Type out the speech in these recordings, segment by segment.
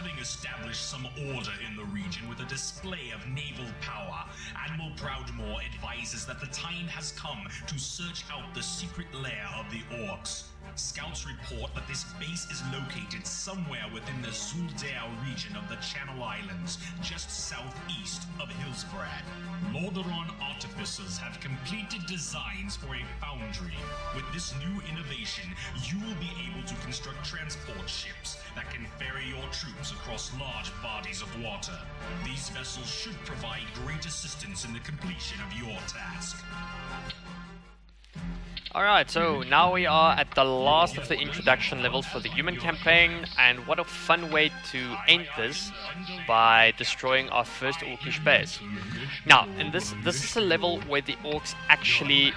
Having established some order in the region with a display of naval power, Admiral Proudmoore advises that the time has come to search out the secret lair of the orcs. Scouts report that this base is located somewhere within the Zul'Dare region of the Channel Islands, just southeast of Hillsbrad. Lordaeron artificers have completed designs for a foundry. With this new innovation, you will be able to construct transport ships that can ferry your troops across large bodies of water. These vessels should provide great assistance in the completion of your task. Alright, so now we are at the last of the introduction levels for the human campaign, and what a fun way to end this by destroying our first orcish base. Now, and this is a level where the orcs actually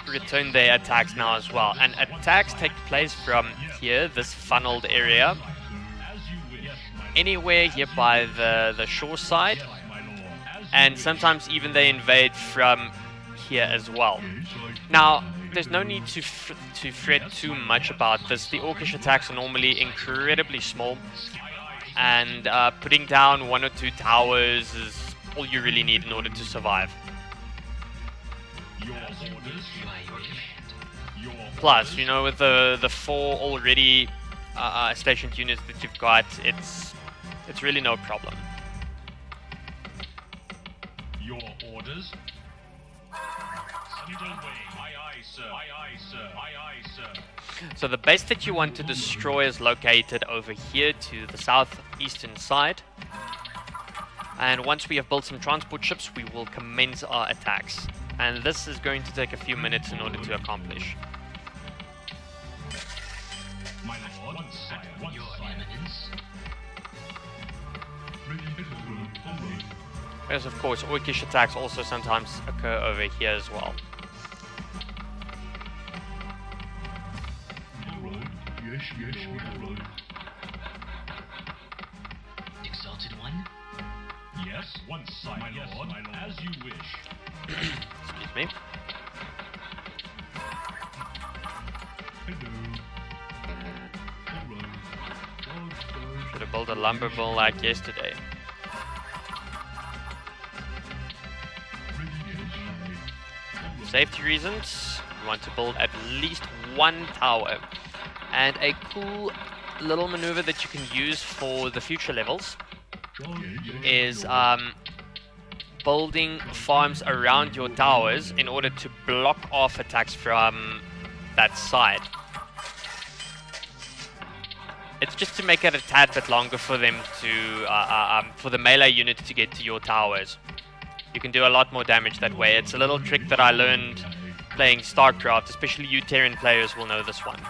return their attacks now as well, and attacks take place from here, this funneled area, anywhere here by the shore side, and sometimes even they invade from here as well. Now, there's no need to fret too much about this. The orcish attacks are normally incredibly small, and putting down 1 or 2 towers is all you really need in order to survive. Plus, you know, with the 4 already stationed units that you've got, it's really no problem. Your orders? Underway. Aye, aye, sir. Aye, aye, sir. Aye, aye, sir. So the base that you want to destroy is located over here to the southeastern side. And once we have built some transport ships, we will commence our attacks. And this is going to take a few minutes in order to accomplish. My lord, your eminence. Whereas, of course, orcish attacks also sometimes occur over here as well. Exalted one? Yes, once, my lord, as you wish. Excuse me. Should have built a lumber mill like yesterday. For safety reasons, we want to build at least 1 tower. And a cool little maneuver that you can use for the future levels is building farms around your towers in order to block off attacks from that side. It's just to make it a tad bit longer for them to, for the melee units to get to your towers. You can do a lot more damage that way. It's a little trick that I learned playing StarCraft, especially you Terran players will know this one.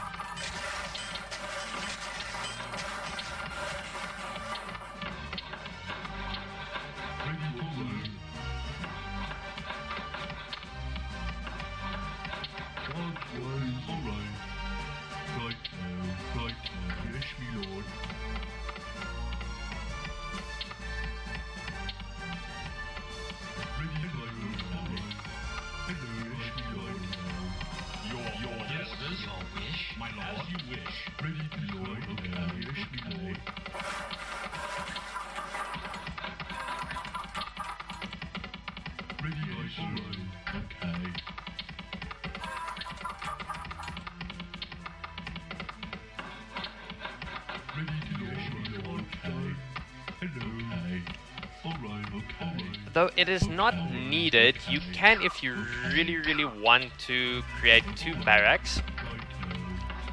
Though it is not needed, you can, if you really want to, create 2 barracks.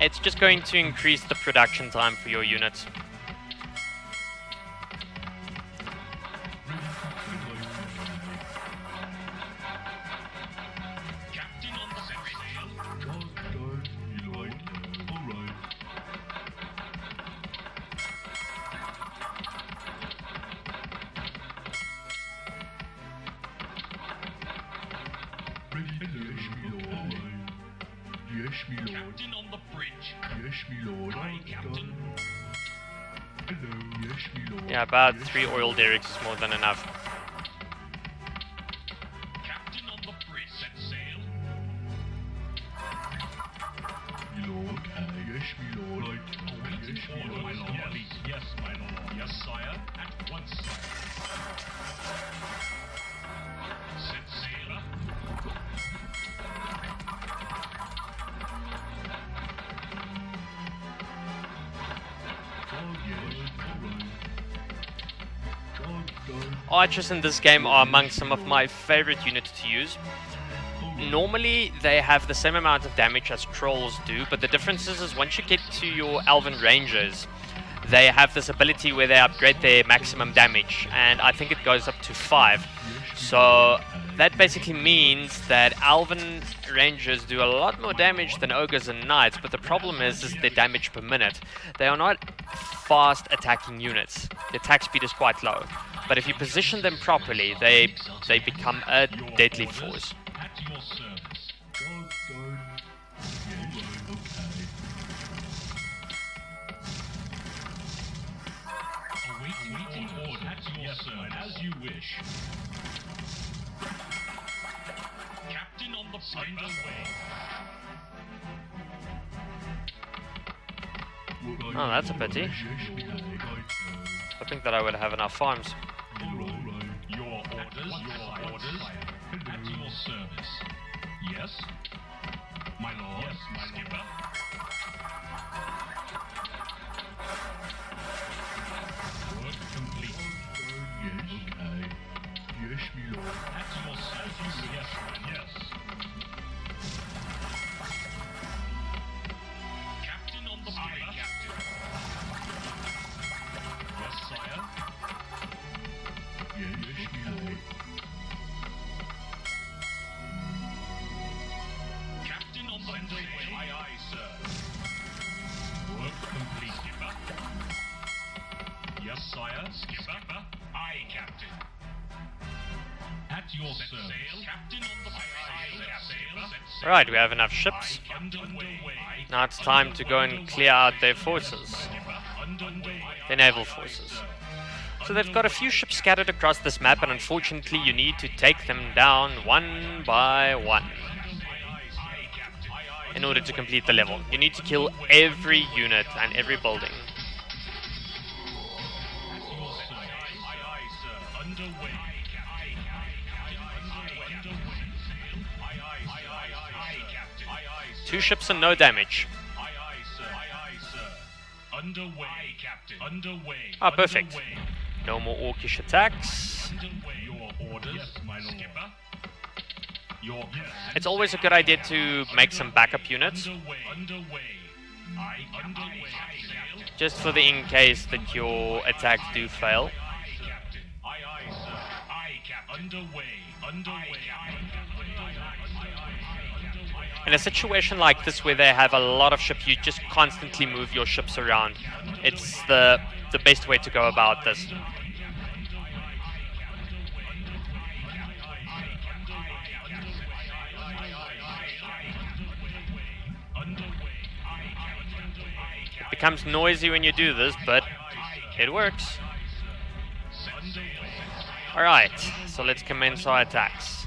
It's just going to increase the production time for your units. Captain on the bridge. Yes, my lord. Aye, Captain. Hello, yes, my lord. Yeah, about 3 oil derricks is more than enough. Captain on the bridge, set sail. My lord, yes, my lord. Yes, my lord. Yes, my lord. Yes, sire. Archers in this game are among some of my favorite units to use. Normally they have the same amount of damage as trolls do, but the difference is once you get to your elven rangers, they have this ability where they upgrade their maximum damage, and I think it goes up to 5. So that basically means that elven rangers do a lot more damage than ogres and knights, but the problem is their damage per minute. They are not fast attacking units. The attack speed is quite low, but if you position them properly, they become a deadly force. Awaiting order at your service, as you wish. Captain on the underway. Oh, that's a pity. I think that I would have enough farms. Your orders, at your service. Yes, my lord. Yes, my skipper. Work complete. Yes, okay. Yes, my lord. At your service. Yes, yes. Captain on the skipper. Captain. Yes, sire. Yes, my lord. Captain on the underway. Aye, aye, sir. Work complete, skipper. Yes, sire. Skipper. Aye, captain. At your service. Captain on the sail. Right, we have enough ships. Now it's time to go and clear out their forces. Their naval forces. So they've got a few ships scattered across this map, and unfortunately you need to take them down one by one in order to complete the level. You need to kill every unit and every building. Two ships and no damage. Ah, perfect. No more orcish attacks. It's always a good idea to make some backup units, just for the in case that your attacks do fail. In a situation like this where they have a lot of ships, you just constantly move your ships around. It's the best way to go about this. It becomes noisy when you do this, but it works. Alright, so let's commence our attacks.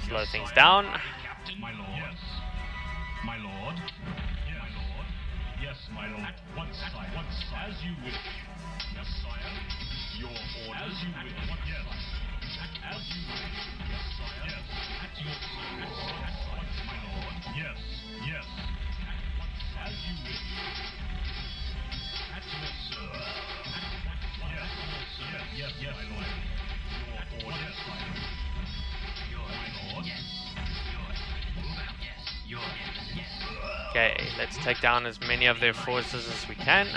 Slow things down. My lord. Yes. My lord. Yes, my lord. Yes, my lord. At once, sire. Once, as you wish. Yes, sire. Your orders. As you wish. Yes. As you wish. Yes, sire. Yes. At your service. At once, my lord. Yes. Yes. At once, as you wish. At your service. Yes. Yes. Yes. Yes, my lord. Your orders, sire. My lord. Yes. Okay, let's take down as many of their forces as we can.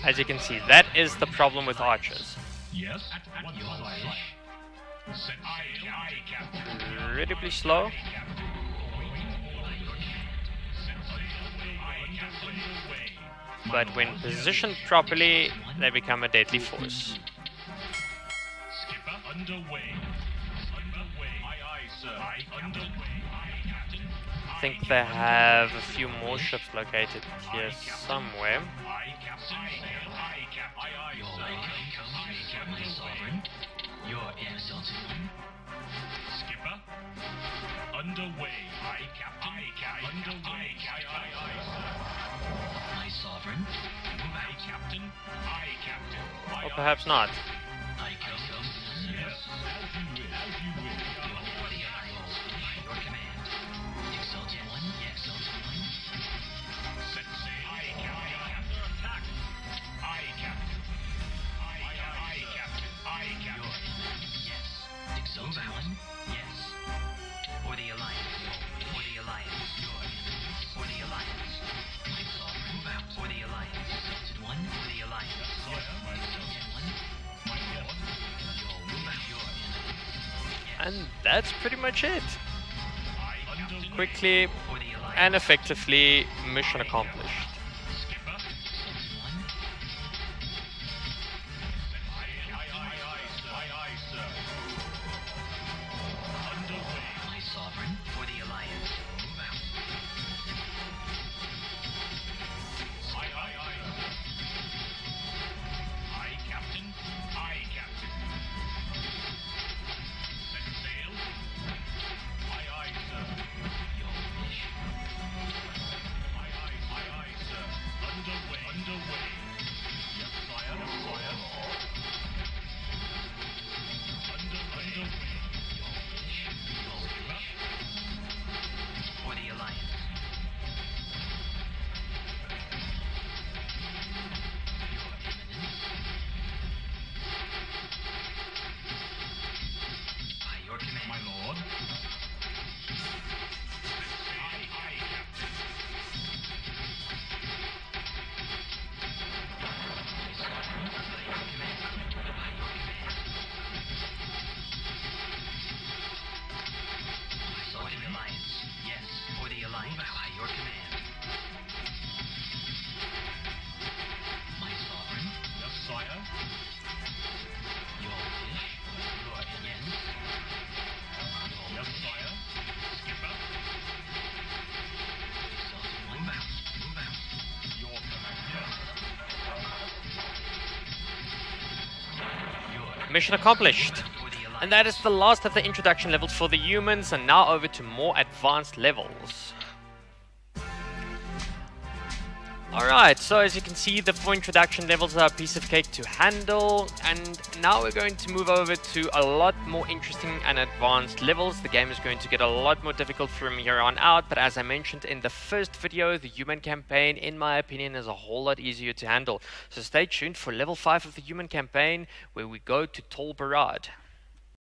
As you can see, that is the problem with archers. Yes. Incredibly slow. But when positioned properly, they become a deadly force. Skipper underway. Aye, aye, sir. Underway. I think they have a few more ships located here somewhere. Aye, captain. Aye, captain. Aye, aye, sir. My sovereign. Your exalted one. Skipper underway. Aye, captain. Aye, captain. Underway. Aye, aye, aye, sir. My sovereign. Aye, captain. Aye, captain. Or perhaps not. Aye, captain. Yes, as you wish. As you wish. And that's pretty much it. Quickly and effectively, mission accomplished. Mission accomplished. And that is the last of the introduction levels for the humans, and now over to more advanced levels. Alright, so as you can see, the 4 introduction levels are a piece of cake to handle, and now we're going to move over to a lot more interesting and advanced levels. The game is going to get a lot more difficult from here on out, but as I mentioned in the first video, the human campaign, in my opinion, is a whole lot easier to handle. So stay tuned for level 5 of the human campaign, where we go to Tol Barad.